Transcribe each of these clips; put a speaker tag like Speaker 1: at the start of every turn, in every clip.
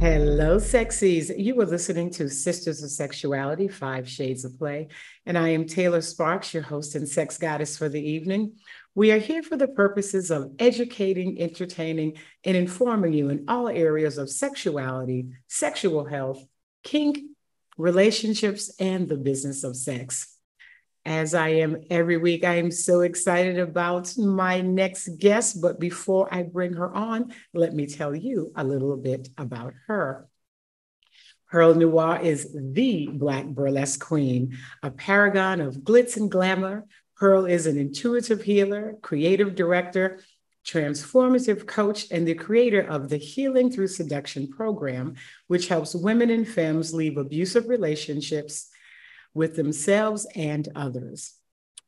Speaker 1: Hello, sexies. You are listening to Sisters of Sexuality, Five Shades of Play. And I am Taylor Sparks, your host and sex goddess for the evening. We are here for the purposes of educating, entertaining, and informing you in all areas of sexuality, sexual health, kink, relationships, and the business of sex. As I am every week, I am so excited about my next guest. But before I bring her on, let me tell you a little bit about her. Perle Noire is the Black burlesque queen, a paragon of glitz and glamour. Perle is an intuitive healer, creative director, transformative coach, and the creator of the Healing Through Seduction program, which helps women and femmes leave abusive relationships with themselves and others.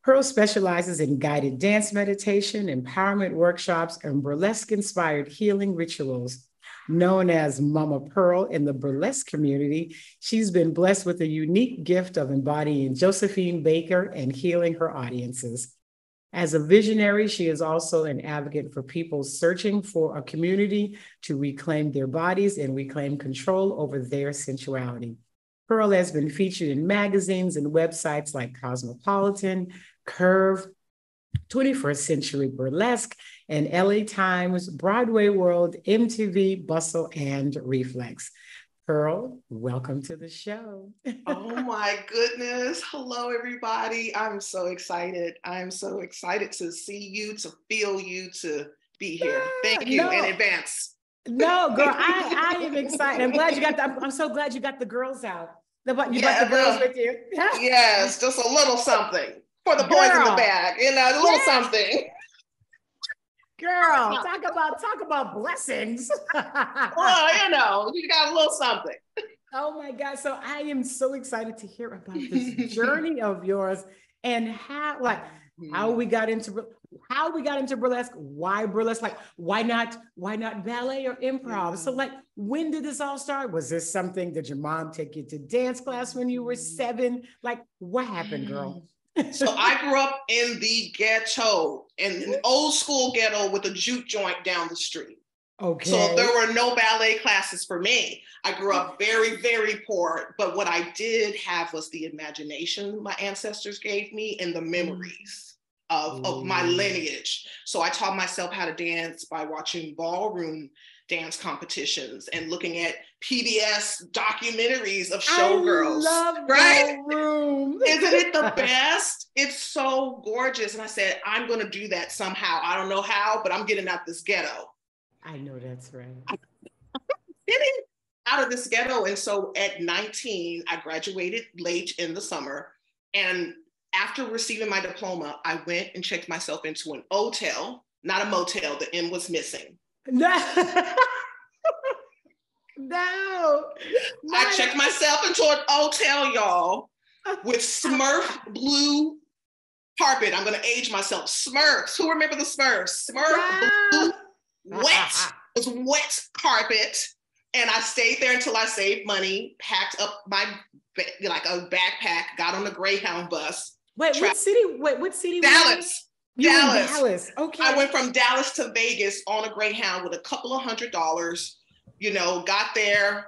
Speaker 1: Perle specializes in guided dance meditation, empowerment workshops, and burlesque-inspired healing rituals. Known as Mama Perle in the burlesque community, she's been blessed with a unique gift of embodying Josephine Baker and healing her audiences. As a visionary, she is also an advocate for people searching for a community to reclaim their bodies and reclaim control over their sensuality. Perle has been featured in magazines and websites like Cosmopolitan, Curve, 21st Century Burlesque, and LA Times, Broadway World, MTV, Bustle, and Reflex. Perle, welcome to the show.
Speaker 2: Oh my goodness. Hello, everybody. I'm so excited. I'm so excited to see you, to feel you, to be here. Thank you in advance.
Speaker 1: No, girl, I am excited. I'm glad you got I'm so glad you got the girls out. You brought the girls with you.
Speaker 2: Yes, just a little something for the boys in the bag, a little something.
Speaker 1: Girl, talk about blessings.
Speaker 2: Well, you got a little something.
Speaker 1: Oh my God. So I am so excited to hear about this journey of yours and how we got into burlesque, why burlesque, why not ballet or improv? So when did this all start? Was this something, did your mom take you to dance class when you were 7? What happened, girl?
Speaker 2: So I grew up in the ghetto, in an old school ghetto with a juke joint down the street.
Speaker 1: Okay.
Speaker 2: So there were no ballet classes for me. I grew up very, very poor, but what I did have was the imagination my ancestors gave me and the memories of my lineage. So I taught myself how to dance by watching ballroom dance competitions and looking at PBS documentaries of showgirls.
Speaker 1: I love ballroom.
Speaker 2: Isn't it the best? It's so gorgeous. And I said, I'm going to do that somehow. I don't know how, but I'm getting out this ghetto.
Speaker 1: I know that's right.
Speaker 2: Getting out of this ghetto. And so at 19, I graduated late in the summer. And after receiving my diploma, I went and checked myself into an hotel, not a motel. The M was missing.
Speaker 1: No.
Speaker 2: I checked myself into an hotel, y'all, with Smurf blue carpet. I'm going to age myself. Smurfs. Who remember the Smurfs? Smurf blue, wet. It was wet carpet. And I stayed there until I saved money, packed up my a backpack, got on the Greyhound bus.
Speaker 1: What city?
Speaker 2: Dallas.
Speaker 1: Dallas. Okay.
Speaker 2: I went from Dallas to Vegas on a Greyhound with a couple of $100, got there,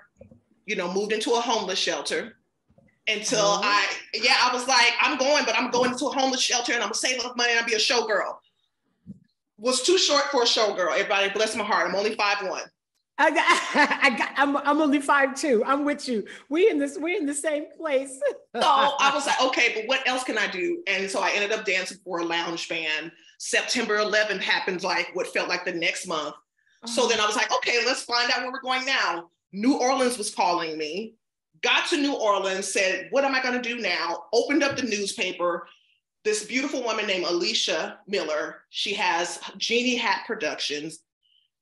Speaker 2: moved into a homeless shelter until I was like, I'm going into a homeless shelter and I'm gonna save enough money and I'll be a showgirl. Was too short for a showgirl. Everybody bless my heart. I'm only 5'1".
Speaker 1: I'm only 5'2". I'm with you. We're in the same place.
Speaker 2: So I was like, okay, but what else can I do? And so I ended up dancing for a lounge band. September 11th happened what felt like the next month. So then I was like, okay, let's find out where we're going now. New Orleans was calling me. Got to New Orleans, said, what am I going to do now? Opened up the newspaper. This beautiful woman named Alicia Miller, she has Genie Hat Productions,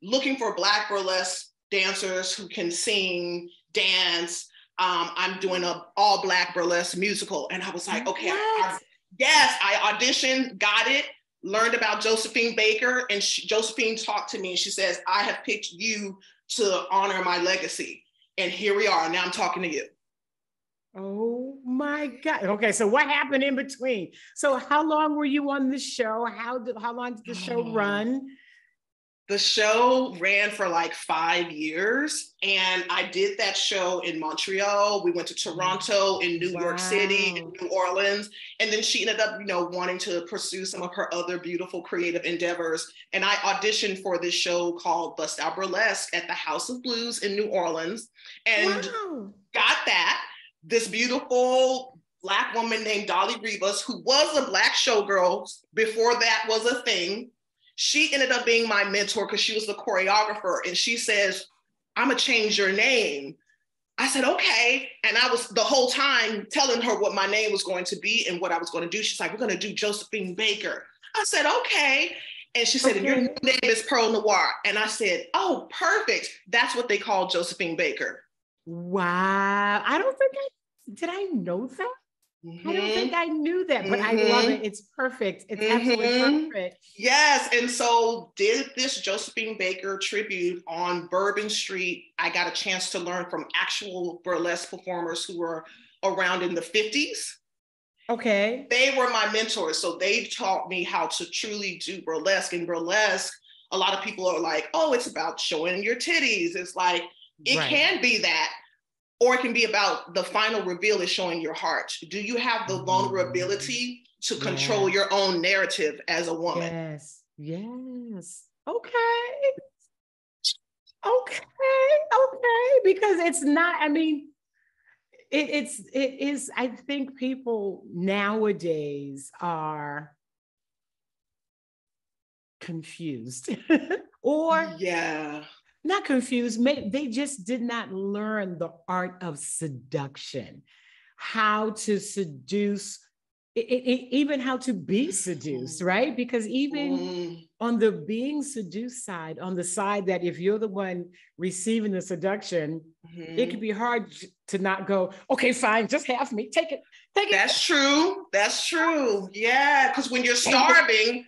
Speaker 2: looking for Black burlesque dancers who can sing, dance. I'm doing an all Black burlesque musical. And I was like, okay, I auditioned, got it, learned about Josephine Baker. And Josephine talked to me and she says, I have picked you to honor my legacy. And here we are. Now I'm talking to you.
Speaker 1: Oh my God. Okay, so what happened in between? So how long were you on the show? How long did the show run?
Speaker 2: The show ran for like 5 years, and I did that show in Montreal. We went to Toronto, in New York City, in New Orleans, and then she ended up, wanting to pursue some of her other beautiful creative endeavors. And I auditioned for this show called Bust Out Burlesque at the House of Blues in New Orleans, and got that. This beautiful Black woman named Dolly Rivas, who was a Black showgirl before that was a thing. She ended up being my mentor because she was the choreographer, and she says, I'm gonna change your name. I said, okay. And I was the whole time telling her what my name was going to be and what I was going to do. She's like, we're going to do Josephine Baker. I said, okay. And she said, and your name is Perle Noire. And I said, oh, perfect. That's what they call Josephine Baker.
Speaker 1: Wow. Did I know that? I don't think I knew that, but I love it. It's perfect. It's absolutely perfect.
Speaker 2: Yes. And so did this Josephine Baker tribute on Bourbon Street. I got a chance to learn from actual burlesque performers who were around in the 50s.
Speaker 1: Okay.
Speaker 2: They were my mentors. So they taught me how to truly do burlesque. And burlesque, a lot of people are like, oh, it's about showing your titties. It's like, it can be that. Or it can be about the final reveal is showing your heart. Do you have the vulnerability to control your own narrative as a woman?
Speaker 1: Yes, yes. Okay. Because it's not, it is, I think people nowadays are confused or not confused, they just did not learn the art of seduction, how to seduce, even how to be seduced, right? Because even on the being seduced side, on the side that if you're the one receiving the seduction, it can be hard to not go, okay, fine, just have me, take it.
Speaker 2: That's true. Yeah, because when you're starving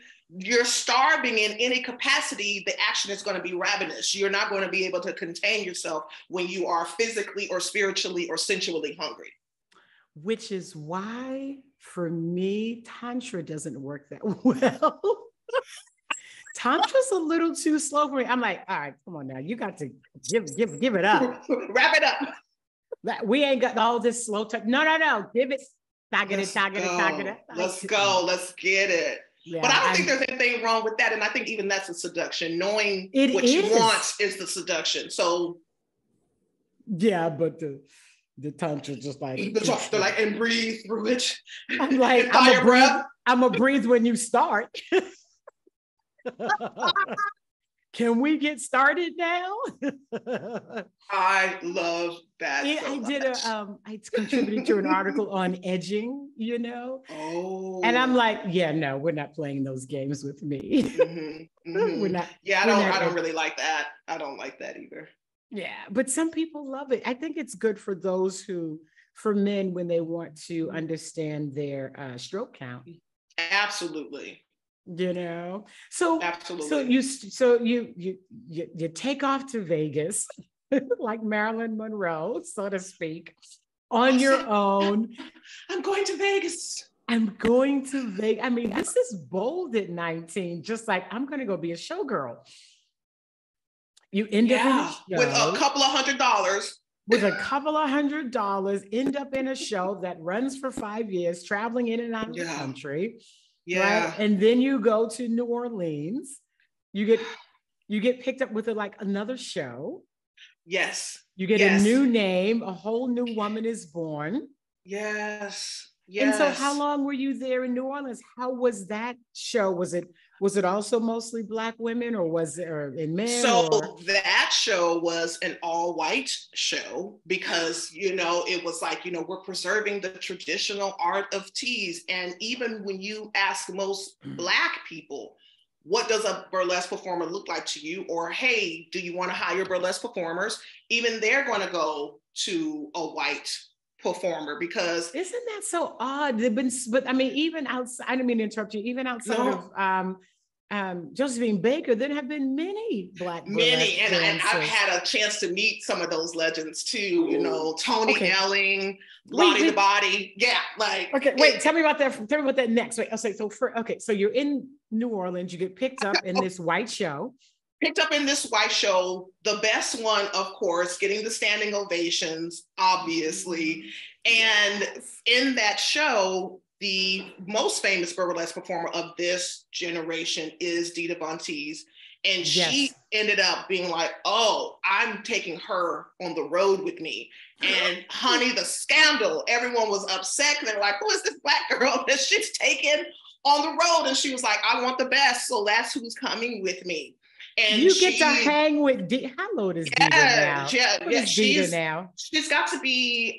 Speaker 2: in any capacity, the action is going to be ravenous. You're not going to be able to contain yourself when you are physically or spiritually or sensually hungry.
Speaker 1: Which is why, for me, Tantra doesn't work that well. Tantra's a little too slow for me. I'm like, all right, come on now. You got to give it up.
Speaker 2: Wrap it up.
Speaker 1: We ain't got all this slow touch. No. Give it. Target it.
Speaker 2: Let's go. Let's get it. Yeah, but I don't think there's anything wrong with that. And I think even that's a seduction. Knowing what you want is the seduction. So
Speaker 1: yeah, but the Tantra just like
Speaker 2: they're like, and breathe through it.
Speaker 1: I'm like, I'm gonna breathe when you start. Can we get started now?
Speaker 2: I love that.
Speaker 1: I contributed to an article on edging, Oh. And I'm like, yeah, no, we're not playing those games with me. We're not.
Speaker 2: Yeah, I don't really like that. I don't like that either.
Speaker 1: Yeah, but some people love it. I think it's good for those for men when they want to understand their stroke count.
Speaker 2: Absolutely.
Speaker 1: So
Speaker 2: absolutely.
Speaker 1: So you take off to Vegas like Marilyn Monroe, so to speak, on your own.
Speaker 2: I'm going to Vegas.
Speaker 1: This is bold at 19, just like I'm going to go be a showgirl. You end up in a show
Speaker 2: with a couple of $100.
Speaker 1: With a couple of $100, end up in a show that runs for 5 years, traveling in and out of the country.
Speaker 2: Yeah.
Speaker 1: Right? And then you go to New Orleans. You get picked up with another show.
Speaker 2: Yes.
Speaker 1: You get a new name, a whole new woman is born.
Speaker 2: Yes.
Speaker 1: And so how long were you there in New Orleans? How was that show? Was it also mostly Black women or was it in men?
Speaker 2: So that show was an all-white show because, it was like, we're preserving the traditional art of tease. And even when you ask most Black people, what does a burlesque performer look like to you? Or, hey, do you want to hire burlesque performers? Even they're going to go to a white performer because
Speaker 1: isn't that so odd? Even outside, I didn't mean to interrupt you, even outside of Josephine Baker, there have been many Black
Speaker 2: many, and I've had a chance to meet some of those legends too. Tony Elling, Lottie the Body. Yeah,
Speaker 1: tell me about that. Tell me about that next. So you're in New Orleans, you get picked up in this white show.
Speaker 2: picked up in this white show, the best one, of course, getting the standing ovations, obviously. And in that show, the most famous burlesque performer of this generation is Dita Von Teese. And she ended up being like, oh, I'm taking her on the road with me. And honey, the scandal, everyone was upset. They were like, who is this Black girl that she's taken on the road? And she was like, I want the best. So that's who's coming with me. And
Speaker 1: you get to hang with Dita. How old is Dita now? What is Dita now?
Speaker 2: She's got to be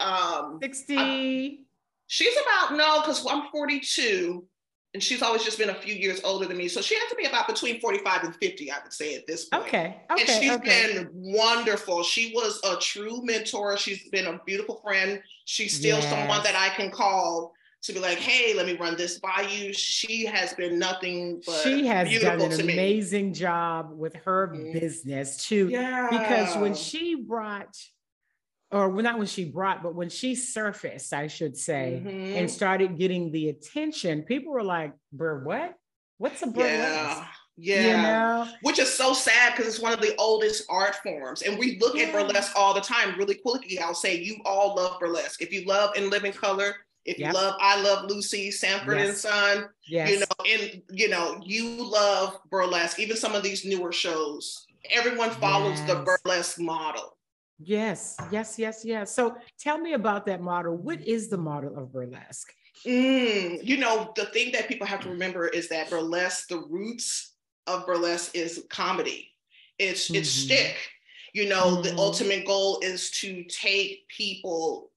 Speaker 1: 60.
Speaker 2: She's about, no, because I'm 42. And she's always just been a few years older than me. So she has to be about between 45 and 50, I would say, at this point.
Speaker 1: Okay.
Speaker 2: And she's been wonderful. She was a true mentor. She's been a beautiful friend. She's still someone that I can call to be like, hey, let me run this by you. She has been nothing but
Speaker 1: she has
Speaker 2: beautiful
Speaker 1: done an
Speaker 2: to me.
Speaker 1: Amazing job with her business too. Yeah. Because when she brought, or not when she brought, but when she surfaced, I should say, and started getting the attention, people were like, what? What's a burlesque?
Speaker 2: Yeah.
Speaker 1: You know?
Speaker 2: Which is so sad because it's one of the oldest art forms. And we look at burlesque all the time. Really quickly, I'll say you all love burlesque. If you love In Living Color, if you love I Love Lucy, Sanford and Son, you love burlesque. Even some of these newer shows, everyone follows the burlesque model.
Speaker 1: Yes. So tell me about that model. What is the model of burlesque?
Speaker 2: The thing that people have to remember is that burlesque, the roots of burlesque is comedy. It's shtick. The ultimate goal is to take people,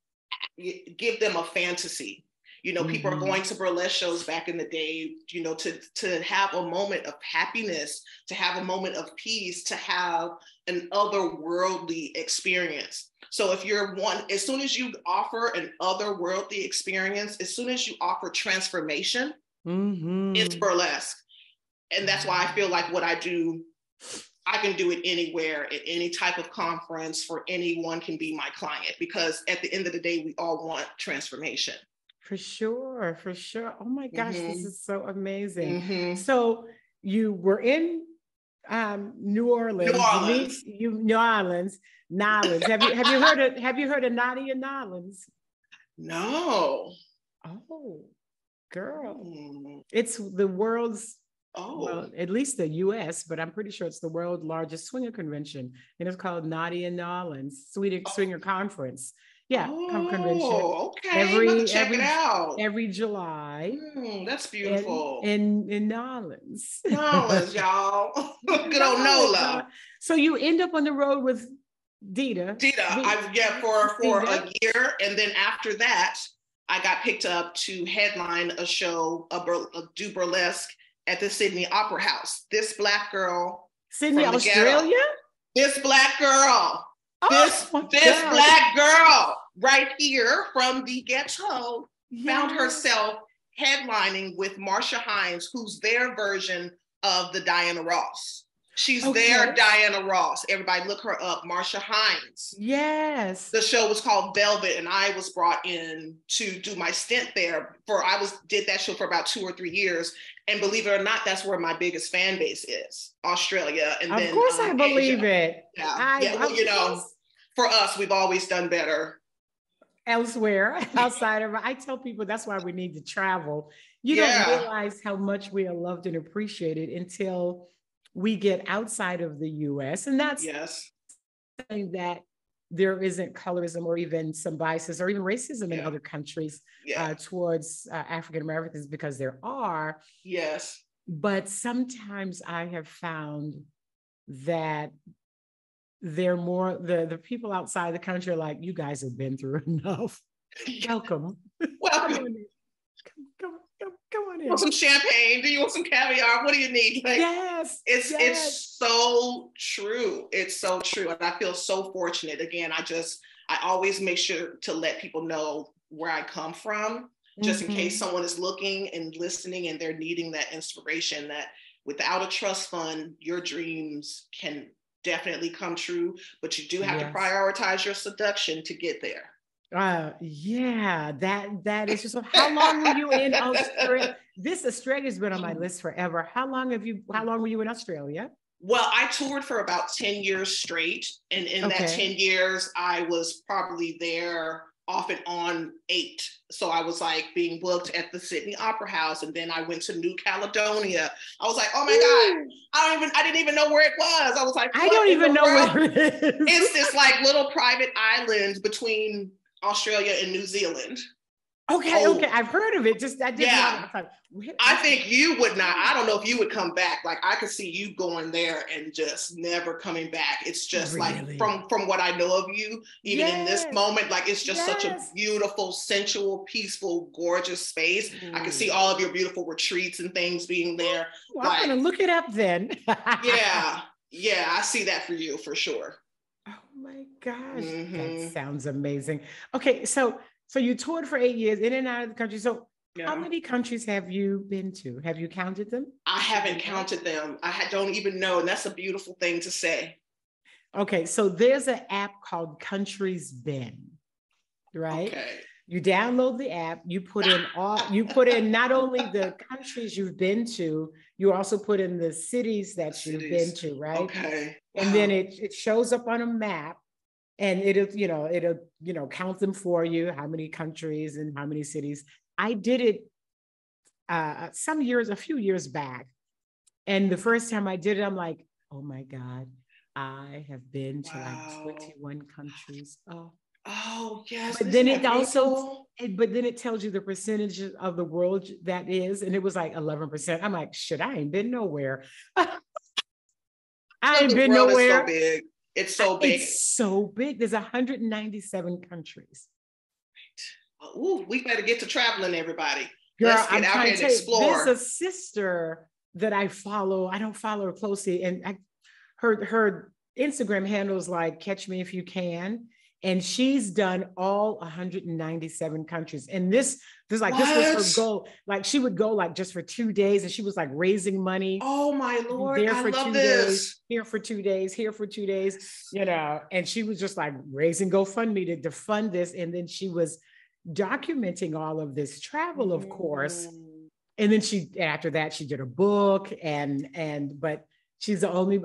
Speaker 2: give them a fantasy. People are going to burlesque shows back in the day, to have a moment of happiness, to have a moment of peace, to have an otherworldly experience. So if you're as soon as you offer an otherworldly experience, as soon as you offer transformation, it's burlesque. And that's why I feel like what I do, I can do it anywhere, at any type of conference, for anyone can be my client, because at the end of the day, we all want transformation.
Speaker 1: For sure. Oh my gosh, this is so amazing. So you were in New Orleans. New Orleans. Have you heard of Nadia Nolens?
Speaker 2: No.
Speaker 1: Oh, girl. It's the world's, well, at least the US, but I'm pretty sure it's the world's largest swinger convention. And it's called Nadia Nolens Swinger Conference. Convention.
Speaker 2: Okay. Check it out.
Speaker 1: Every July.
Speaker 2: That's beautiful.
Speaker 1: In Nolens.
Speaker 2: Nolens, y'all. Good old Nola.
Speaker 1: So you end up on the road with Dita. For a year. And then after that, I got picked up to headline a show, do burlesque at the Sydney Opera House. This Black girl. Sydney, Australia?
Speaker 2: This Black girl. This Black girl right here from the ghetto found herself headlining with Marsha Hines, who's their version of the Diana Ross. She's their Diana Ross. Everybody look her up, Marsha Hines.
Speaker 1: Yes.
Speaker 2: The show was called Velvet, and I was brought in to do my stint there. Did that show for about 2 or 3 years. And believe it or not, that's where my biggest fan base is, Australia. And
Speaker 1: of course I believe it.
Speaker 2: For us, we've always done better
Speaker 1: elsewhere, outside of, I tell people that's why we need to travel. You don't realize how much we are loved and appreciated until we get outside of the US. And that's saying that there isn't colorism or even some biases or even racism in other countries towards African Americans, because there are.
Speaker 2: Yes.
Speaker 1: But sometimes I have found that they're more, the people outside the country are like, you guys have been through enough. Welcome. Come on in.
Speaker 2: You want some champagne? Do you want some caviar? What do you need? It's so true. It's so true. And I feel so fortunate. Again, I always make sure to let people know where I come from, just in case someone is looking and listening and they're needing that inspiration, that without a trust fund, your dreams can definitely come true, but you do have to prioritize your seduction to get there.
Speaker 1: That is just. How long were you in Australia? Australia's been on my list forever. How long were you in Australia?
Speaker 2: Well, I toured for about 10 years straight. And in that 10 years, I was probably there off and on 8. So I was like being booked at the Sydney Opera House. And then I went to New Caledonia. I was like, oh my God, I didn't even know where it was. I was like,
Speaker 1: I don't even know where it is.
Speaker 2: It's this like little private island between Australia and New Zealand.
Speaker 1: Okay, I've heard of it. Just I didn't know.
Speaker 2: I think you would not. I don't know if you would come back. Like I could see you going there and just never coming back. It's just like from what I know of you, even in this moment, like it's just such a beautiful, sensual, peaceful, gorgeous space. I can see all of your beautiful retreats and things being there.
Speaker 1: Well, I'm gonna look it up then.
Speaker 2: yeah, I see that for you for sure.
Speaker 1: Oh my gosh, that sounds amazing. Okay, so you toured for 8 years in and out of the country. So how many countries have you been to? Have you counted them?
Speaker 2: I haven't counted them. I don't even know. And that's a beautiful thing to say.
Speaker 1: Okay. So there's an app called Countries Been, right? Okay. You download the app, you put in not only the countries you've been to, you also put in the cities that you've been to, right?
Speaker 2: Okay.
Speaker 1: And then it shows up on a map. And it'll count them for you, how many countries and how many cities. I did it a few years back. And the first time I did it, I'm like, oh my God, I have been to like 21 countries.
Speaker 2: Oh, yes.
Speaker 1: But then it tells you the percentage of the world that is. And it was like 11%. I'm like, shit, I ain't been nowhere. I ain't been nowhere.
Speaker 2: So big. It's so big.
Speaker 1: It's so big. There's 197 countries.
Speaker 2: Right. Oh, we better get to traveling, everybody.
Speaker 1: Girl,
Speaker 2: let's get out here and explore.
Speaker 1: There's a sister that I follow. I don't follow her closely. And her Instagram handle is like, Catch Me If You Can. And she's done all 197 countries. And this was her goal. Like she would go like just for 2 days and she was like raising money.
Speaker 2: Oh my Lord,
Speaker 1: there for
Speaker 2: I love
Speaker 1: 2
Speaker 2: this.
Speaker 1: days, here for 2 days, here for 2 days, and she was just like raising GoFundMe to fund this. And then she was documenting all of this travel, of course. And then after that, she did a book but she's the only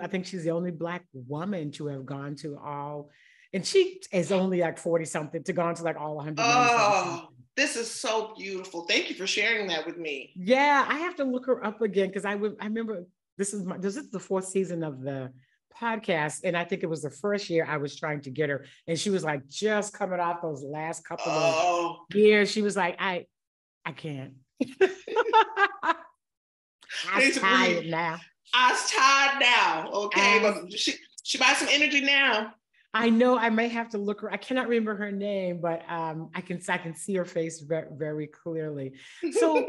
Speaker 1: Black woman to have gone to all. And she is only like 40 something to go into like all 100.
Speaker 2: Oh, this is so beautiful. Thank you for sharing that with me.
Speaker 1: Yeah, I have to look her up again because I remember this is the 4th season of the podcast. And I think it was the first year I was trying to get her. And she was like just coming off those last couple of years. She was like, I can't. I'm tired now.
Speaker 2: Okay, but she buys some energy now.
Speaker 1: I know I may have to look her. I cannot remember her name, but I can see her face very, very clearly. So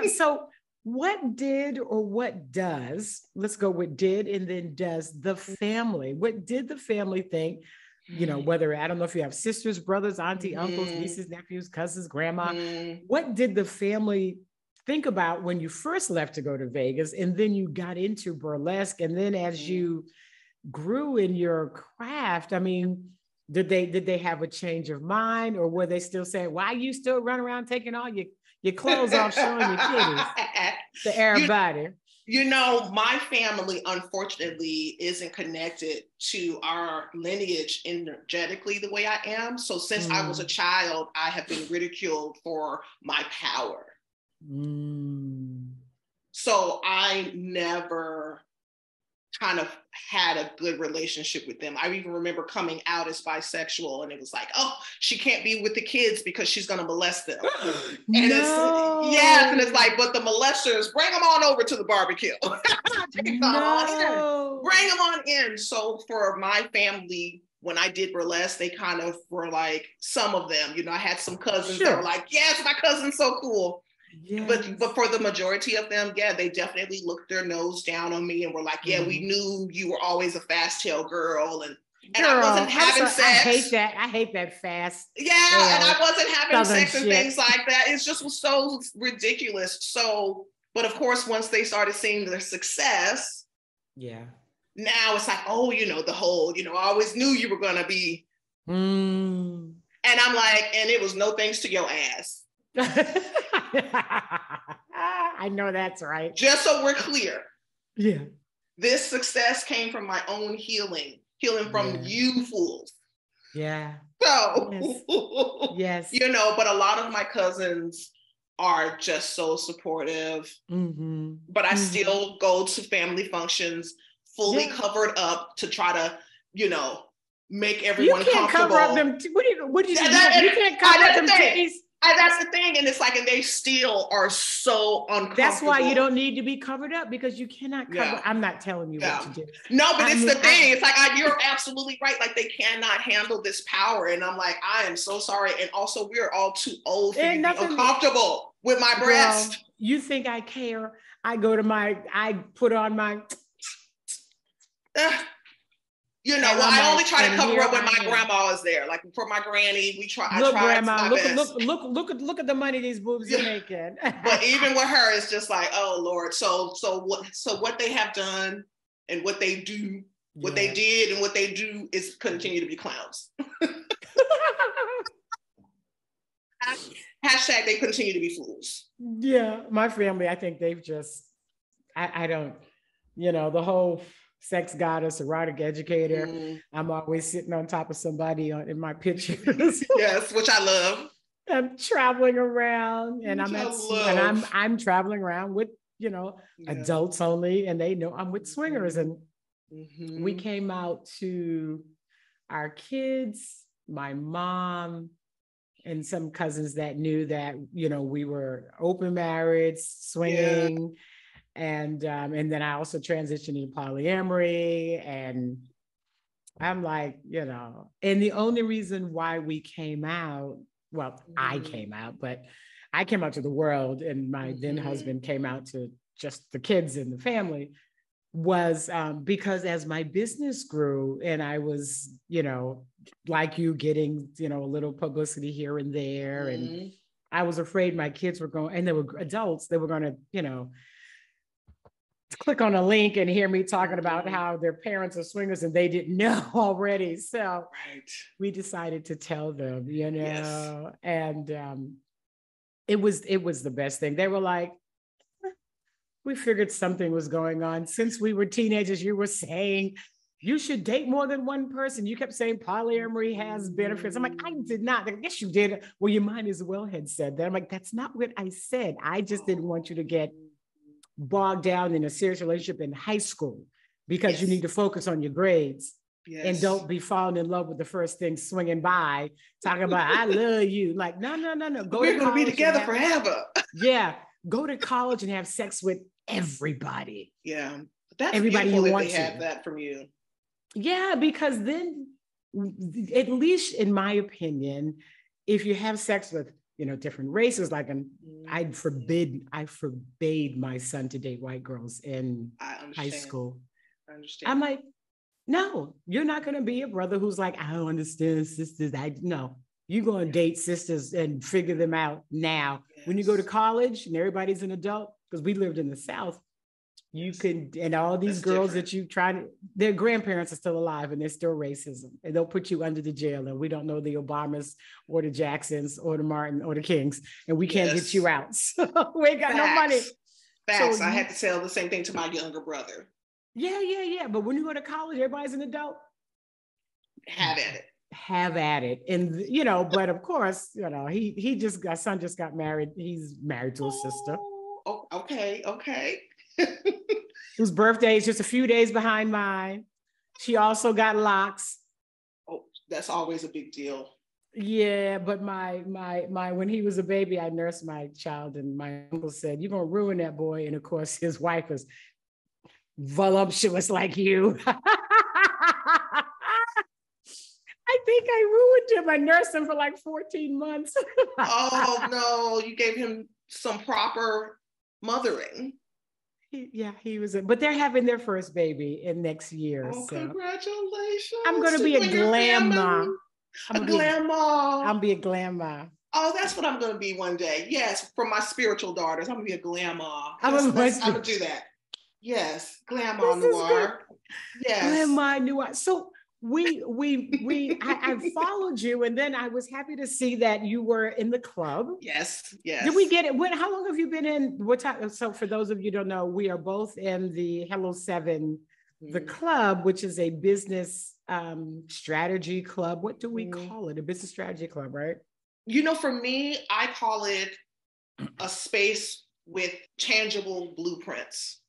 Speaker 1: So what did or what does? Let's go with did and then does the family. What did the family think? Whether I don't know if you have sisters, brothers, auntie, uncles, nieces, nephews, cousins, grandma. What did the family think about when you first left to go to Vegas, and then you got into burlesque, and then as you grew in your craft, I mean, did they have a change of mind, or were they still saying, why you still run around taking all your clothes off, showing your kitties to everybody?
Speaker 2: My family, unfortunately, isn't connected to our lineage energetically the way I am. So since I was a child, I have been ridiculed for my power. So I never kind of had a good relationship with them. I even remember coming out as bisexual, and it was like, oh, she can't be with the kids because she's going to molest them. And it's like, but the molesters, bring them on over to the barbecue. Bring them on in. So for my family, when I did burlesque, they kind of were like, some of them, I had some cousins that were like, yes, my cousin's so cool. Yes. But for the majority of them, they definitely looked their nose down on me and were like, we knew you were always a fast tail girl, and I wasn't having sex.
Speaker 1: I hate that fast.
Speaker 2: And I wasn't having sex and things like that. It just was so ridiculous. So, but of course, once they started seeing their success, now it's like, the whole, I always knew you were gonna be. And I'm like, and it was no thanks to your ass.
Speaker 1: I know that's right.
Speaker 2: Just so we're clear.
Speaker 1: Yeah.
Speaker 2: This success came from my own healing from you fools.
Speaker 1: Yeah.
Speaker 2: So,
Speaker 1: yes.
Speaker 2: You know, but a lot of my cousins are just so supportive. Mm-hmm. But I still go to family functions fully covered up to try to, you know, make everyone comfortable. You can't cover up them. What do you say? You can't cover up them titties. That's the thing. And it's like, and they still are so uncomfortable.
Speaker 1: That's why you don't need to be covered up, because you cannot cover. I'm not telling you what to do.
Speaker 2: No, but it's the thing. It's like, you're absolutely right. Like, they cannot handle this power. And I'm like, I am so sorry. And also, we're all too old for you to be uncomfortable with my breast.
Speaker 1: Well, you think I care? I put on my...
Speaker 2: You know, I only try to cover up when my grandma is there. Like, for my granny, I try
Speaker 1: grandma, look at the money these boobs are making.
Speaker 2: But even with her, it's just like, oh Lord. So what they have done and what they do, what they did and what they do is continue to be clowns. Hashtag they continue to be fools.
Speaker 1: Yeah, my family, I think they've just, I don't, you know, the whole sex goddess, erotic educator. I'm always sitting on top of somebody in my pictures.
Speaker 2: Yes, which I love.
Speaker 1: I'm traveling around, and I'm traveling around with, you know, adults only, and they know I'm with swingers. And we came out to our kids, my mom, and some cousins that knew that, you know, we were open marriage, swinging. Yeah. And then I also transitioned into polyamory, and I'm like, you know, and the only reason why we came out, well, I came out, but I came out to the world, and my then husband came out to just the kids and the family, was because as my business grew and I was, you know, like you, getting, you know, a little publicity here and there. And I was afraid my kids were going, and they were adults, they were going to, you know, click on a link and hear me talking about how their parents are swingers and they didn't know already. So we decided to tell them, you know, and it was the best thing. They were like, we figured something was going on. Since we were teenagers, you were saying you should date more than one person. You kept saying polyamory has benefits. I'm like, I did not. I guess you did. Well, you might as well had said that. I'm like, that's not what I said. I just didn't want you to get bogged down in a serious relationship in high school, because you need to focus on your grades and don't be falling in love with the first thing swinging by, talking about, I love you. Like, no.
Speaker 2: We're going to be together forever.
Speaker 1: Go to college and have sex with everybody.
Speaker 2: Yeah. That's
Speaker 1: everybody you want to
Speaker 2: have that from you.
Speaker 1: Yeah, because then, at least in my opinion, if you have sex with, you know, different races, like I forbade my son to date white girls in high school.
Speaker 2: I understand.
Speaker 1: I'm like, no, you're not going to be a brother who's like, I don't understand sisters. No, you're going to date sisters and figure them out now. Yes. When you go to college and everybody's an adult, because we lived in the South, you can, and all these girls that you try to, their grandparents are still alive and they're still racism, and they'll put you under the jail, and we don't know the Obamas or the Jacksons or the Martin or the Kings, and we can't get you out. So we ain't got no money.
Speaker 2: Facts. So I had to tell the same thing to my younger brother. Yeah.
Speaker 1: But when you go to college, everybody's an adult.
Speaker 2: Have at it.
Speaker 1: Have at it. And, you know, but of course, you know, our son just got married. He's married to a sister.
Speaker 2: Oh, okay.
Speaker 1: Whose birthday is just a few days behind mine. She also got locks.
Speaker 2: Oh, that's always a big deal.
Speaker 1: Yeah, but my when he was a baby, I nursed my child, and my uncle said, "You're gonna ruin that boy." And of course, his wife was voluptuous like you. I think I ruined him. I nursed him for like 14 months.
Speaker 2: Oh no, you gave him some proper mothering.
Speaker 1: He was, but they're having their first baby in next year.
Speaker 2: Oh, so congratulations.
Speaker 1: I'm going to be a grandma.
Speaker 2: I'm
Speaker 1: gonna be a grandma.
Speaker 2: Oh, that's what I'm going to be one day. Yes, for my spiritual daughters, I'm going to be a grandma. I'm going to do that. Yes, Grandma Noire. Yes,
Speaker 1: Grandma Noire. So I followed you, and then I was happy to see that you were in the club.
Speaker 2: Yes.
Speaker 1: Did we get it? How long have you been in? What time? So for those of you who don't know, we are both in the Hello 7 the club, which is a business strategy club. What do we call it? A business strategy club, right?
Speaker 2: You know, for me, I call it a space with tangible blueprints,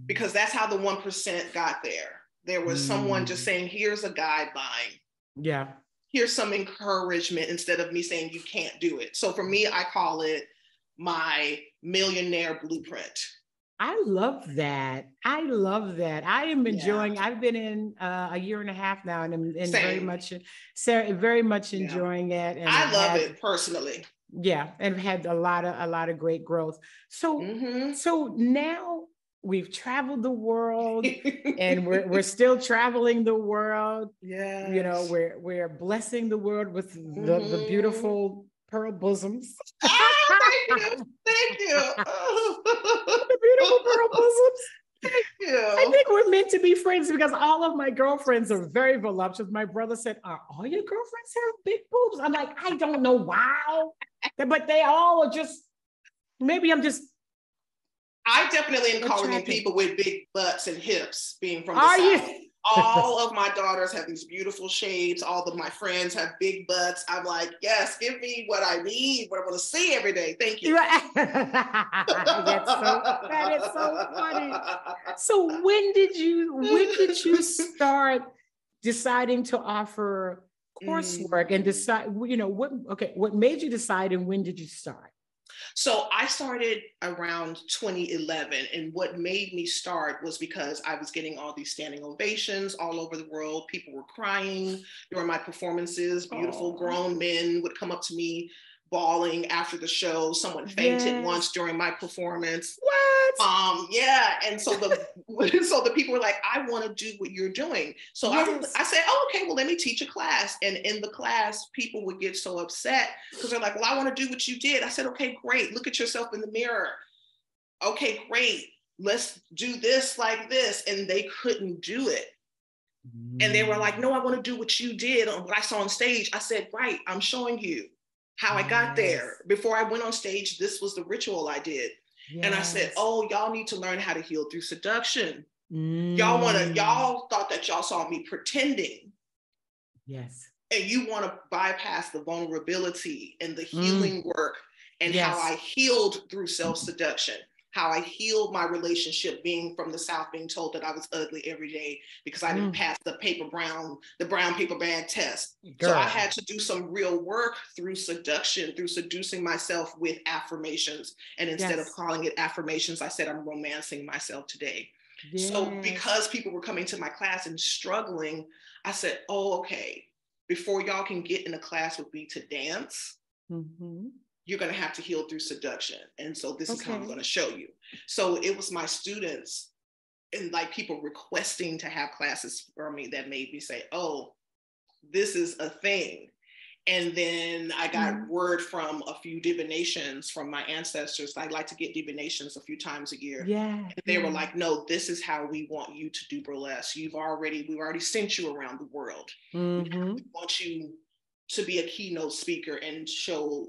Speaker 2: because that's how the 1% got there. There was someone just saying, here's a guideline.
Speaker 1: Yeah.
Speaker 2: Here's some encouragement, instead of me saying you can't do it. So for me, I call it my millionaire blueprint.
Speaker 1: I love that. I love that. I am enjoying, I've been in a year and a half now, and I'm very much enjoying it. And
Speaker 2: I love it personally.
Speaker 1: Yeah. And had a lot of great growth. So, so now we've traveled the world and we're still traveling the world.
Speaker 2: Yeah.
Speaker 1: You know, we're blessing the world with the beautiful pearl bosoms.
Speaker 2: Thank you. Thank you.
Speaker 1: The beautiful pearl bosoms.
Speaker 2: Thank you.
Speaker 1: I think we're meant to be friends, because all of my girlfriends are very voluptuous. My brother said, "Are all your girlfriends have big boobs?" I'm like, I don't know why, but they all are just, maybe I'm just.
Speaker 2: I definitely am calling in people with big butts and hips, being from the
Speaker 1: Are
Speaker 2: South.
Speaker 1: you?
Speaker 2: All of my daughters have these beautiful shapes. All of my friends have big butts. I'm like, yes, give me what I need, what I want to see every day. Thank you.
Speaker 1: That is so funny. So when did you start deciding to offer coursework and decide, what made you decide, and when did you start?
Speaker 2: So I started around 2011, and what made me start was because I was getting all these standing ovations all over the world. People were crying during my performances. Beautiful grown men would come up to me bawling after the show. Someone fainted once during my performance.
Speaker 1: What?
Speaker 2: Yeah. And so the people were like, I want to do what you're doing. So I said, oh, okay, well, let me teach a class. And in the class, people would get so upset because they're like, well, I want to do what you did. I said, okay, great. Look at yourself in the mirror. Okay, great. Let's do this like this. And they couldn't do it. And they were like, no, I want to do what you did on what I saw on stage. I said, right, I'm showing you how I got there. Before I went on stage, this was the ritual I did. And I said, oh, y'all need to learn how to heal through seduction. Y'all thought that y'all saw me pretending.
Speaker 1: Yes.
Speaker 2: And you want to bypass the vulnerability and the healing work and how I healed through self-seduction, how I healed my relationship, being from the South, being told that I was ugly every day because I didn't pass the brown paper bag test. Girl. So I had to do some real work through seduction, through seducing myself with affirmations. And instead of calling it affirmations, I said, I'm romancing myself today. Yes. So because people were coming to my class and struggling, I said, oh, okay, before y'all can get in a class with me to dance, you're going to have to heal through seduction. And so this is how I'm going to show you. So it was my students and like people requesting to have classes for me that made me say, oh, this is a thing. And then I got word from a few divinations from my ancestors. I like to get divinations a few times a year. Yeah. And they were like, no, this is how we want you to do burlesque. We've already sent you around the world. We want you to be a keynote speaker and show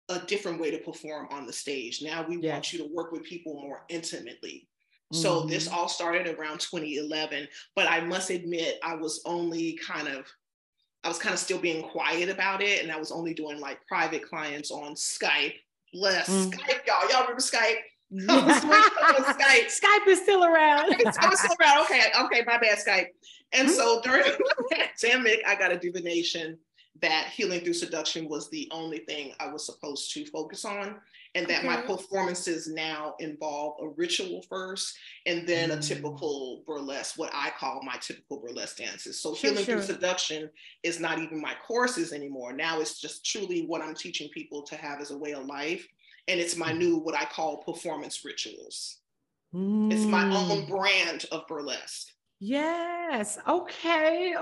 Speaker 2: a different way to perform on the stage. Now we want you to work with people more intimately. So this all started around 2011, but I must admit, I was kind of still being quiet about it. And I was only doing like private clients on Skype. Skype, y'all. Y'all remember Skype? Skype.
Speaker 1: Skype is still around.
Speaker 2: Skype is still around. Okay, my bad, Skype. And so during the pandemic, I got a divination that healing through seduction was the only thing I was supposed to focus on, and that my performances now involve a ritual first, and then a typical burlesque, what I call my typical burlesque dances. So healing through seduction is not even my courses anymore. Now it's just truly what I'm teaching people to have as a way of life. And it's my new, what I call performance rituals. It's my own brand of burlesque.
Speaker 1: Yes. Okay.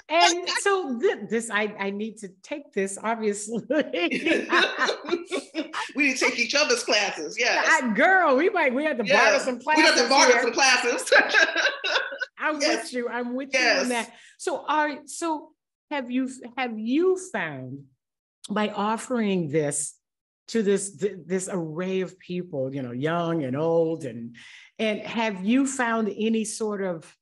Speaker 1: And so this, I need to take this, obviously.
Speaker 2: We need to take each other's classes. Yes.
Speaker 1: Girl, we have to barter some classes.
Speaker 2: We have to barter some classes.
Speaker 1: I'm with you on that. So have you found, by offering this to this array of people, you know, young and old, and have you found any sort of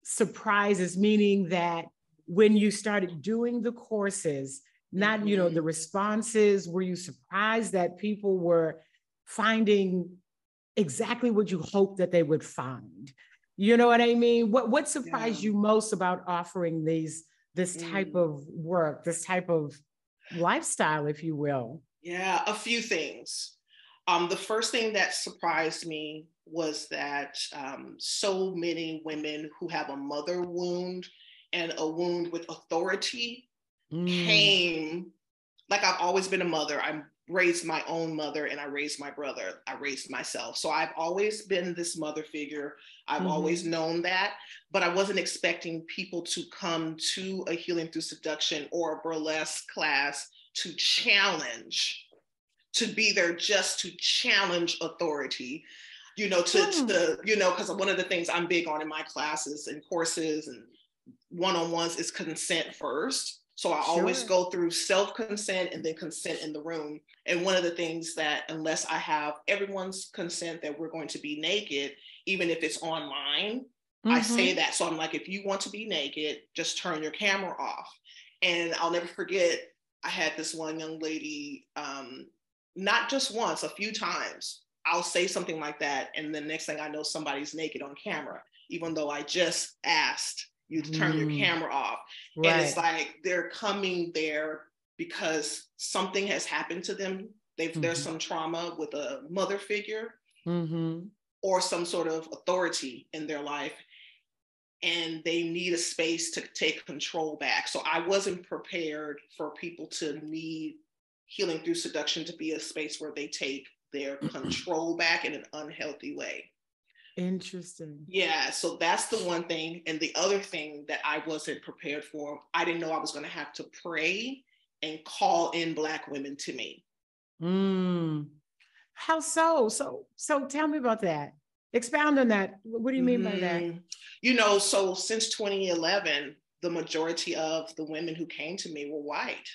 Speaker 1: surprises, meaning that when you started doing the courses, not, you know, the responses, were you surprised that people were finding exactly what you hoped that they would find? You know what I mean? What surprised you most about offering this type of work, this type of lifestyle, if you will?
Speaker 2: Yeah, a few things. The first thing that surprised me was that so many women who have a mother wound and a wound with authority came. Like, I've always been a mother. I raised my own mother and I raised my brother. I raised myself. So I've always been this mother figure. I've always known that, but I wasn't expecting people to come to a Healing Through Seduction or a burlesque class to challenge, to be there just to challenge authority, you know, you know, because one of the things I'm big on in my classes and courses and one-on-ones is consent first. So I always go through self-consent and then consent in the room. And one of the things that, unless I have everyone's consent that we're going to be naked, even if it's online, I say that. So I'm like, if you want to be naked, just turn your camera off. And I'll never forget, I had this one young lady, not just once, a few times, I'll say something like that. And the next thing I know, somebody's naked on camera, even though I just asked you to turn your camera off. Right. And it's like, they're coming there because something has happened to them. There's some trauma with a mother figure or some sort of authority in their life. And they need a space to take control back. So I wasn't prepared for people to need Healing Through Seduction to be a space where they take their control back in an unhealthy way.
Speaker 1: Interesting.
Speaker 2: Yeah, so that's the one thing. And the other thing that I wasn't prepared for, I didn't know I was going to have to pray and call in Black women to me.
Speaker 1: How so? So tell me about that. Expound on that. What do you mean by that?
Speaker 2: You know, so since 2011, the majority of the women who came to me were white.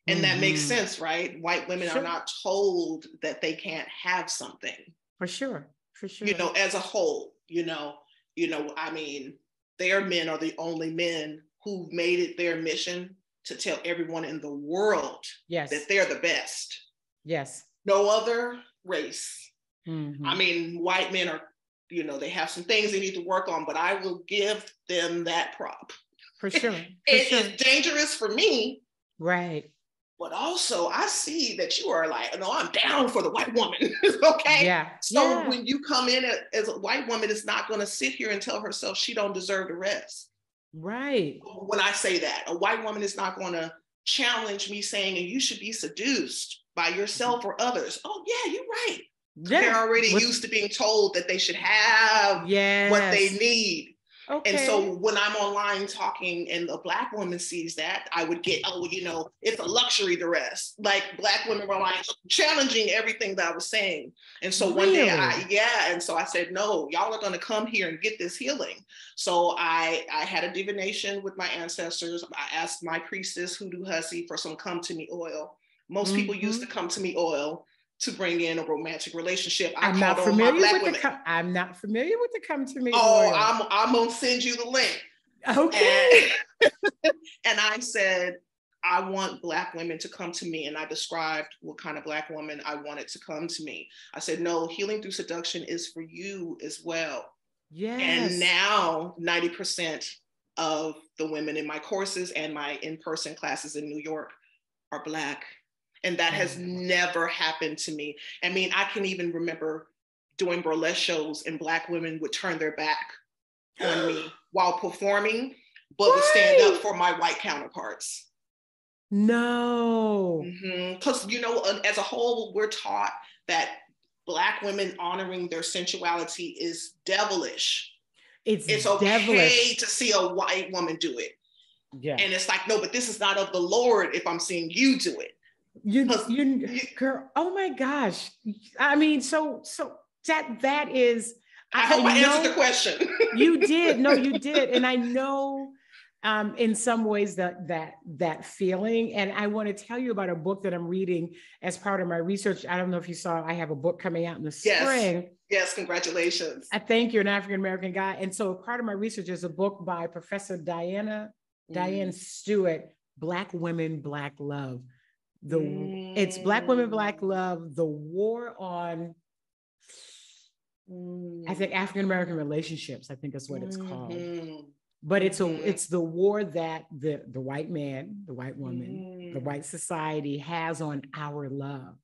Speaker 2: And that makes sense, right? White women are not told that they can't have something.
Speaker 1: For sure.
Speaker 2: You know, as a whole, you know, I mean, their men are the only men who've made it their mission to tell everyone in the world that they're the best.
Speaker 1: Yes. No
Speaker 2: other race. I mean, white men are, you know, they have some things they need to work on, but I will give them that prop.
Speaker 1: For sure.
Speaker 2: It's dangerous for me.
Speaker 1: Right.
Speaker 2: But also, I see that you are like, no, I'm down for the white woman. Okay.
Speaker 1: Yeah.
Speaker 2: So when you come in as a white woman, it's not going to sit here and tell herself she don't deserve the rest.
Speaker 1: Right.
Speaker 2: When I say that, a white woman is not going to challenge me saying, and you should be seduced by yourself or others. Oh yeah, you're right. Yeah. They're already used to being told that they should have what they need. Okay. And so when I'm online talking and a Black woman sees that, I would get, oh, you know, it's a luxury dress. Like Black women were like challenging everything that I was saying. And so one day and so I said, no, y'all are going to come here and get this healing. So I had a divination with my ancestors. I asked my priestess, Hoodoo Hussy, for some come to me oil. Most people use the come to me oil to bring in a romantic relationship. I'm not familiar with the
Speaker 1: come to me.
Speaker 2: Oh, I'm gonna send you the link.
Speaker 1: Okay.
Speaker 2: And I said, I want Black women to come to me. And I described what kind of Black woman I wanted to come to me. I said, no, Healing Through Seduction is for you as well. Yes. And now 90% of the women in my courses and my in-person classes in New York are Black. And that has never happened to me. I mean, I can even remember doing burlesque shows and Black women would turn their back on me while performing, but would stand up for my white counterparts.
Speaker 1: No.
Speaker 2: Because, you know, as a whole, we're taught that Black women honoring their sensuality is devilish. It's okay devilish to see a white woman do it. Yeah. And it's like, no, but this is not of the Lord if I'm seeing you do it.
Speaker 1: You girl, oh my gosh. I mean, so that is,
Speaker 2: I hope I answered the question.
Speaker 1: You did. No, you did. And I know in some ways that feeling. And I want to tell you about a book that I'm reading as part of my research. I don't know if you saw, I have a book coming out in the spring.
Speaker 2: Yes, congratulations.
Speaker 1: I thank you, an African-American guy. And so part of my research is a book by Professor Diane Stewart, Black Women, Black Love. It's Black Women, Black Love, the war on, I think, African-American relationships, I think is what it's called. But it's the war that the white man, the white woman, the white society has on our love.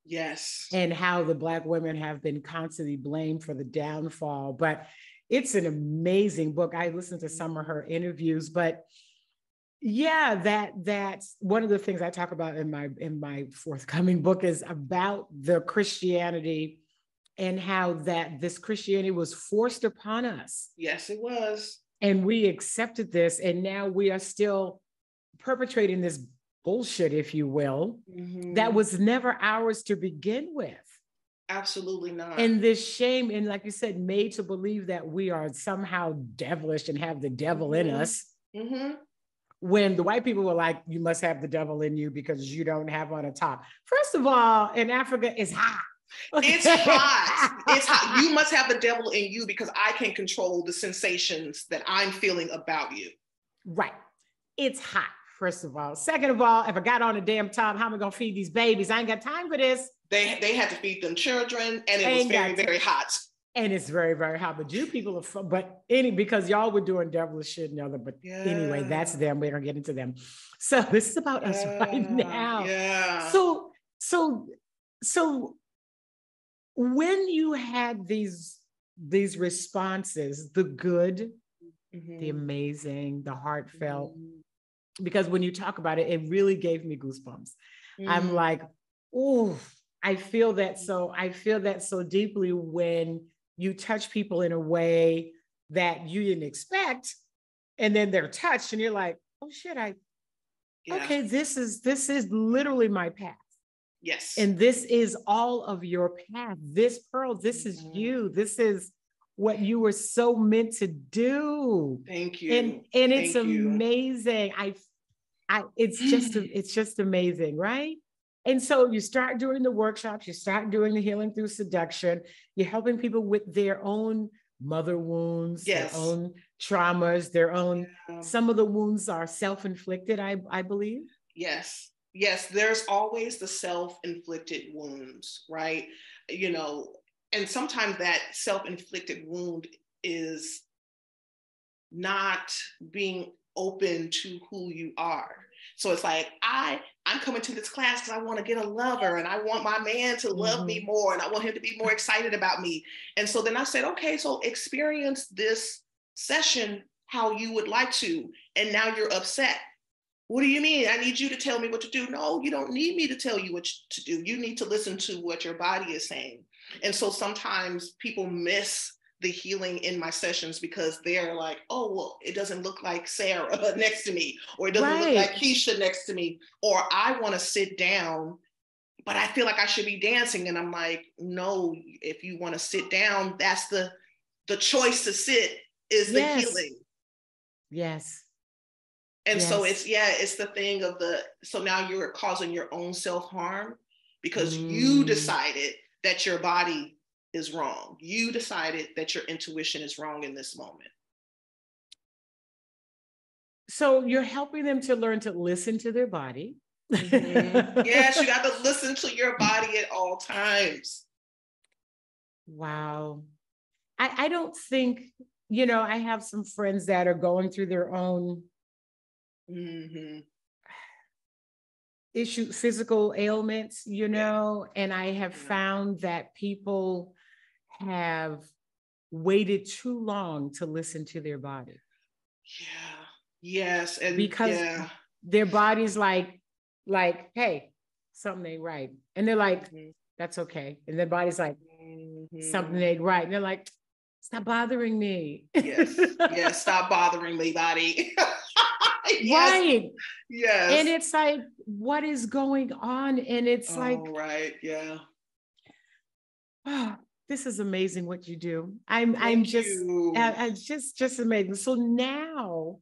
Speaker 2: Yes.
Speaker 1: And how the Black women have been constantly blamed for the downfall. But it's an amazing book. I listened to some of her interviews, but yeah, that's one of the things I talk about in my forthcoming book is about the Christianity and how that this Christianity was forced upon us.
Speaker 2: Yes, it was.
Speaker 1: And we accepted this, and now we are still perpetrating this bullshit, if you will, that was never ours to begin with.
Speaker 2: Absolutely not.
Speaker 1: And this shame, and like you said, made to believe that we are somehow devilish and have the devil in us. When the white people were like, you must have the devil in you because you don't have on a top. First of all, in Africa, it's hot.
Speaker 2: It's hot. It's hot. You must have the devil in you because I can control the sensations that I'm feeling about you.
Speaker 1: Right. It's hot, first of all. Second of all, if I got on a damn top, how am I going to feed these babies? I ain't got time for this.
Speaker 2: They had to feed them children, and it was very, very hot.
Speaker 1: And it's very, very hot. But you people are fun, because y'all were doing devilish shit and other, but anyway, that's them. We're going to get into them. So this is about us right now.
Speaker 2: Yeah.
Speaker 1: So when you had these responses, the good, the amazing, the heartfelt, because when you talk about it, it really gave me goosebumps. I'm like, oh, I feel that so deeply when you touch people in a way that you didn't expect, and then they're touched, and you're like, oh shit, okay, this is literally my path.
Speaker 2: Yes.
Speaker 1: And this is all of your path. This Perle, this is you. This is what you were so meant to do.
Speaker 2: Thank you.
Speaker 1: And it's amazing. It's just amazing, right? And so you start doing the workshops, you start doing the healing through seduction. You're helping people with their own mother wounds, their own traumas, their own, some of the wounds are self-inflicted, I believe.
Speaker 2: Yes. Yes, there's always the self-inflicted wounds, right? You know, and sometimes that self-inflicted wound is not being open to who you are. So it's like, I'm coming to this class because I want to get a lover and I want my man to love me more and I want him to be more excited about me. And so then I said, okay, so experience this session how you would like to. And now you're upset. What do you mean? I need you to tell me what to do. No, you don't need me to tell you what to do. You need to listen to what your body is saying. And so sometimes people miss the healing in my sessions because they're like, oh, well, it doesn't look like Sarah next to me, or it doesn't look like Keisha next to me, or I want to sit down, but I feel like I should be dancing. And I'm like, no, if you want to sit down, that's the choice to sit is the healing.
Speaker 1: Yes.
Speaker 2: And so it's the thing of so now you're causing your own self-harm because you decided that your body is wrong. You decided that your intuition is wrong in this moment.
Speaker 1: So you're helping them to learn to listen to their body.
Speaker 2: Yes, you got to listen to your body at all times.
Speaker 1: Wow. I don't think, I have some friends that are going through their own issue, physical ailments, and I have found that people have waited too long to listen to their body.
Speaker 2: Yeah. Yes. And
Speaker 1: because their body's like, hey, something ain't right. And they're like, that's okay. And their body's like, something ain't right. And they're like, stop bothering me.
Speaker 2: Yes. Stop bothering me, body.
Speaker 1: Yes. Right.
Speaker 2: Yes.
Speaker 1: And it's like, what is going on? And it's
Speaker 2: right. Yeah.
Speaker 1: Oh, this is amazing what you do. I'm just amazing. So now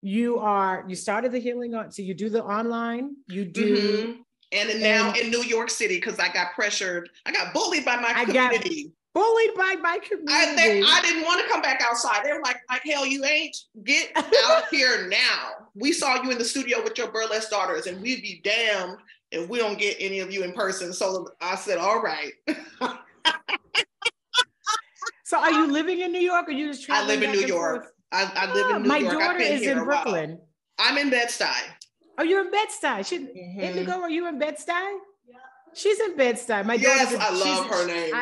Speaker 1: you started the healing on, so you do the online, you do.
Speaker 2: And then now in New York City, because I got pressured, I got bullied by my community.
Speaker 1: Bullied by my community.
Speaker 2: I didn't want to come back outside. They were like, hell, you ain't. Get out here now. We saw you in the studio with your burlesque daughters, and we'd be damned if we don't get any of you in person. So I said, all right.
Speaker 1: So are you living in New York, or you just
Speaker 2: I live in New York. I live in New York.
Speaker 1: My daughter is in Brooklyn.
Speaker 2: I'm in Bed-Stuy.
Speaker 1: Oh, you're in Bed-Stuy. Indigo, are you in Bed-Stuy? Yeah. She's in Bed-Stuy. My daughter.
Speaker 2: I love her name.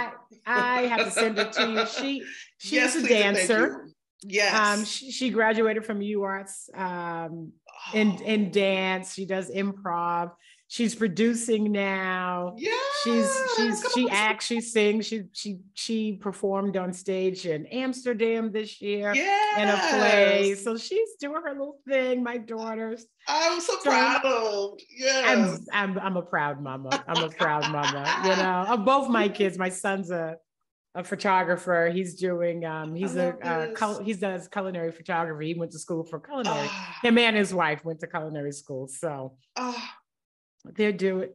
Speaker 1: I have to send it to you. She's a dancer.
Speaker 2: Yes.
Speaker 1: She graduated from UArts in dance. She does improv. She's producing now.
Speaker 2: Yeah.
Speaker 1: She acts, she sings. She performed on stage in Amsterdam this year in a play. So she's doing her little thing, my daughters.
Speaker 2: I'm so proud. Yeah.
Speaker 1: I'm a proud mama. I'm a proud mama. You know, of both my kids. My son's a photographer. He's doing he does culinary photography. He went to school for culinary. Him and his wife went to culinary school. So they're doing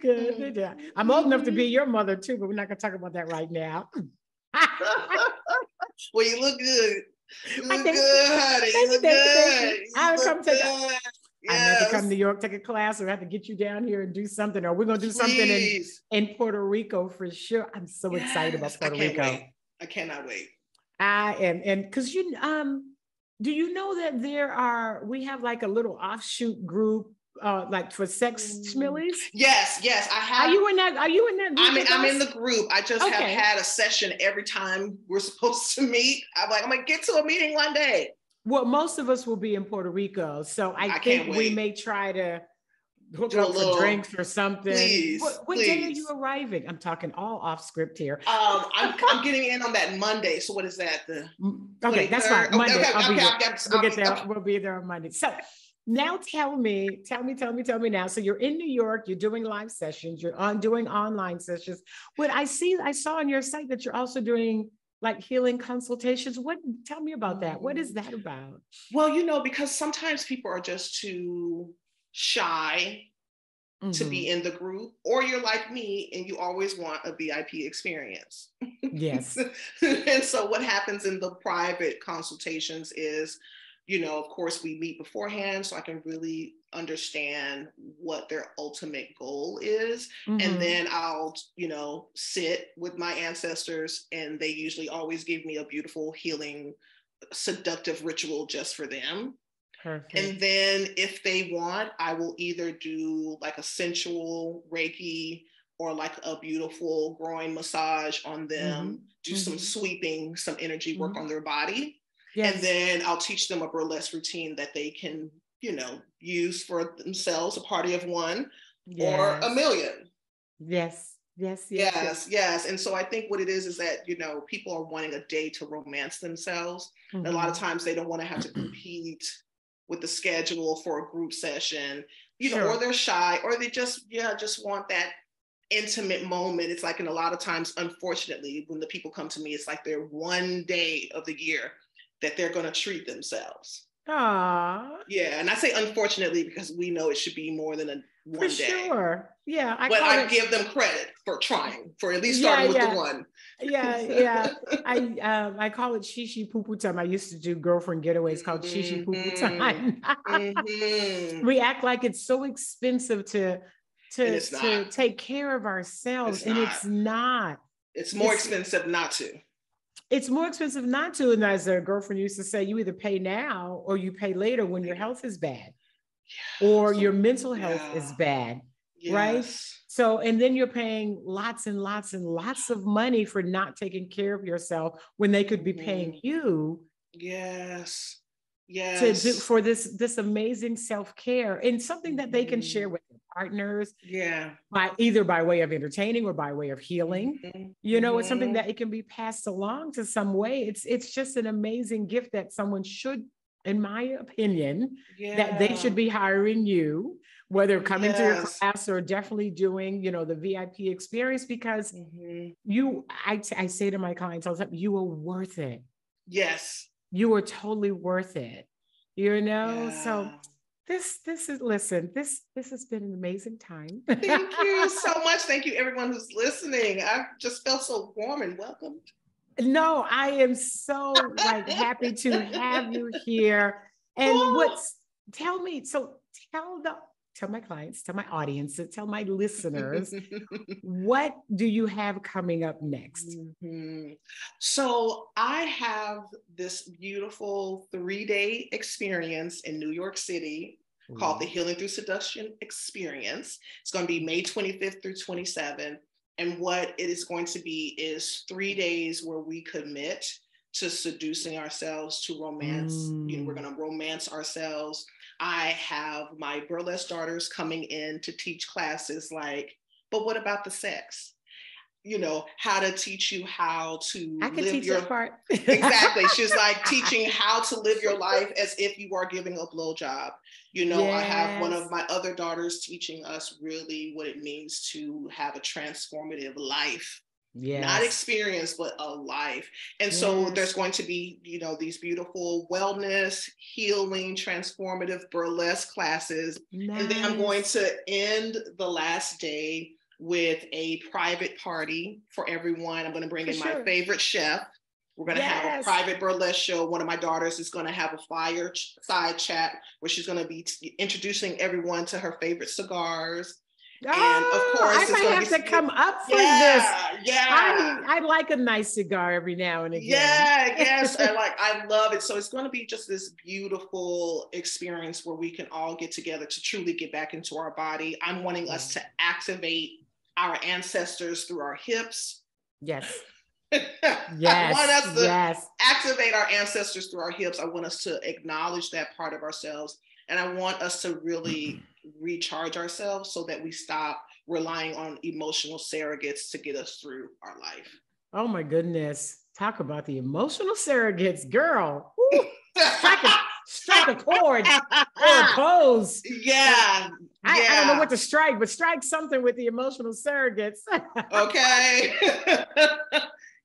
Speaker 1: good. I'm old enough to be your mother too, but we're not gonna talk about that right now.
Speaker 2: Well, you look good. You look good, honey. You look good.
Speaker 1: I have to come to New York, take a class, or I have to get you down here and do something, or we're gonna do something in Puerto Rico for sure. I'm so excited about Puerto Rico.
Speaker 2: I cannot wait.
Speaker 1: I am, and because do you know that we have like a little offshoot group like for sex schmillies?
Speaker 2: Yes, I have.
Speaker 1: Are you in that group?
Speaker 2: I'm in the group. I just have had a session every time we're supposed to meet. I'm like, I'm gonna get to a meeting one day.
Speaker 1: Well, most of us will be in Puerto Rico, so I think we may try to hook up for drinks or something.
Speaker 2: Please,
Speaker 1: what day are you arriving? I'm talking all off script here.
Speaker 2: I'm getting in on that Monday. So what is that?
Speaker 1: Okay, that's fine. Monday.
Speaker 2: We'll
Speaker 1: get there. We'll be there on Monday. So now tell me now. So you're in New York, you're doing live sessions, you're doing online sessions. I saw on your site that you're also doing like healing consultations. Tell me about that. What is that about?
Speaker 2: Well, because sometimes people are just too shy to be in the group, or you're like me and you always want a VIP experience.
Speaker 1: Yes.
Speaker 2: And so what happens in the private consultations is, of course, we meet beforehand so I can really understand what their ultimate goal is. And then I'll, sit with my ancestors, and they usually always give me a beautiful healing, seductive ritual just for them.
Speaker 1: Perfect.
Speaker 2: And then if they want, I will either do like a sensual Reiki or like a beautiful groin massage on them, do some sweeping, some energy work on their body. Yes. And then I'll teach them a burlesque routine that they can, use for themselves, a party of one or a million.
Speaker 1: Yes.
Speaker 2: And so I think what it is that, people are wanting a day to romance themselves. And a lot of times they don't want to have to compete with the schedule for a group session, or they're shy, or they just want that intimate moment. It's like, in a lot of times, unfortunately, when the people come to me, it's like their one day of the year that they're going to treat themselves.
Speaker 1: Aww.
Speaker 2: Yeah, and I say unfortunately because we know it should be more than one day.
Speaker 1: Sure. Yeah.
Speaker 2: I give them credit for trying, for at least starting with the one.
Speaker 1: Yeah. I call it shishi poo poo time. I used to do girlfriend getaways called shishi poo poo time. We act like it's so expensive to take care of ourselves, and it's not.
Speaker 2: It's more expensive not to.
Speaker 1: It's more expensive not to. And as a girlfriend used to say, you either pay now or you pay later when your health is bad or your mental health is bad, right? So, and then you're paying lots and lots and lots of money for not taking care of yourself when they could be paying you.
Speaker 2: Yes.
Speaker 1: To do for this amazing self-care, and something that they can share with their partners. Either by way of entertaining or by way of healing. It's something that it can be passed along to some way. It's just an amazing gift that someone should, in my opinion, that they should be hiring you, whether coming to your class or definitely doing, the VIP experience, because I say to my clients all the time, you are worth it.
Speaker 2: Yes.
Speaker 1: You are totally worth it. you know? So
Speaker 2: Yeah.
Speaker 1: this is, listen, this has been an amazing time.
Speaker 2: Thank you so much. Thank you, everyone who's listening. I just felt so warm and welcomed.
Speaker 1: No, I am so like happy to have you here. And tell me, so tell my clients, tell my audience, tell my listeners, what do you have coming up next?
Speaker 2: Mm-hmm. So I have this beautiful 3-day experience in New York City called the Healing Through Seduction Experience. It's going to be May 25th through 27th. And what it is going to be is 3 days where we commit to seducing ourselves, to romance. You know, we're going to romance ourselves. I have my burlesque daughters coming in to teach classes like, but what about the sex? You know, how to teach you how to
Speaker 1: I can
Speaker 2: live
Speaker 1: teach
Speaker 2: your
Speaker 1: that part.
Speaker 2: Exactly. She's like teaching how to live your life as if you are giving a blowjob. You know,
Speaker 1: Yes.
Speaker 2: I have one of my other daughters teaching us really what it means to have a transformative life. Yes. Not experience, but a life. And so there's going to be, you know, these beautiful wellness, healing, transformative burlesque classes. Nice. And then I'm going to end the last day with a private party for everyone. I'm going to bring in my favorite chef. We're going to have a private burlesque show. One of my daughters is going to have a fireside chat where she's going to be introducing everyone to her favorite cigars. And of course,
Speaker 1: I might have to come up for this. Yeah, I like a nice cigar every now and again.
Speaker 2: Yeah, yes, I love it. So it's going to be just this beautiful experience where we can all get together to truly get back into our body. I'm wanting us to activate our ancestors through our hips.
Speaker 1: Yes.
Speaker 2: I want us to activate our ancestors through our hips. I want us to acknowledge that part of ourselves. And I want us to really recharge ourselves so that we stop relying on emotional surrogates to get us through our life.
Speaker 1: Oh my goodness. Talk about the emotional surrogates, girl. Strike a chord or a pose.
Speaker 2: Yeah.
Speaker 1: I don't know what to strike, but strike something with the emotional surrogates.
Speaker 2: Okay.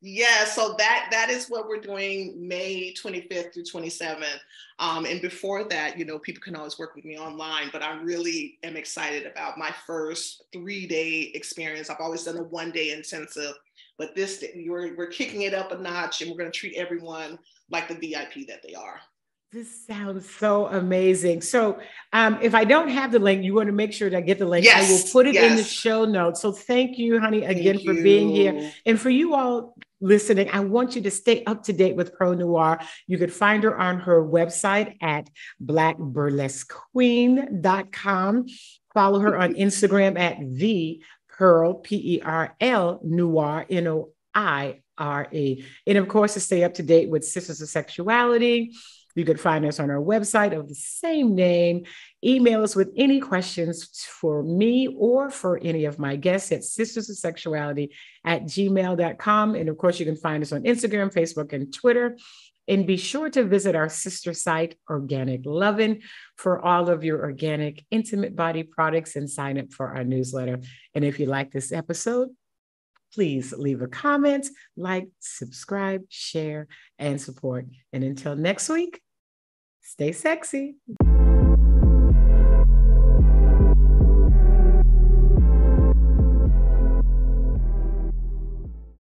Speaker 2: Yeah, so that is what we're doing May 25th through 27th. And before that, you know, people can always work with me online, but I really am excited about my first 3-day experience. I've always done a 1-day intensive, but this we're kicking it up a notch, and we're going to treat everyone like the VIP that they are.
Speaker 1: This sounds so amazing. So if I don't have the link, you want to make sure that I get the link. Yes, I will put it in the show notes. So thank you, honey, again for being here. And for you all listening, I want you to stay up to date with Perle Noire. You could find her on her website at blackburlesquequeen.com. Follow her on Instagram at the Perle, Perl Noire, Noire. And of course, to stay up to date with Sisters of Sexuality, you could find us on our website of the same name. Email us with any questions for me or for any of my guests at sistersofsexuality@gmail.com. And of course, you can find us on Instagram, Facebook, and Twitter. And be sure to visit our sister site, Organic Lovin', for all of your organic, intimate body products, and sign up for our newsletter. And if you like this episode, please leave a comment, like, subscribe, share, and support. And until next week, stay sexy.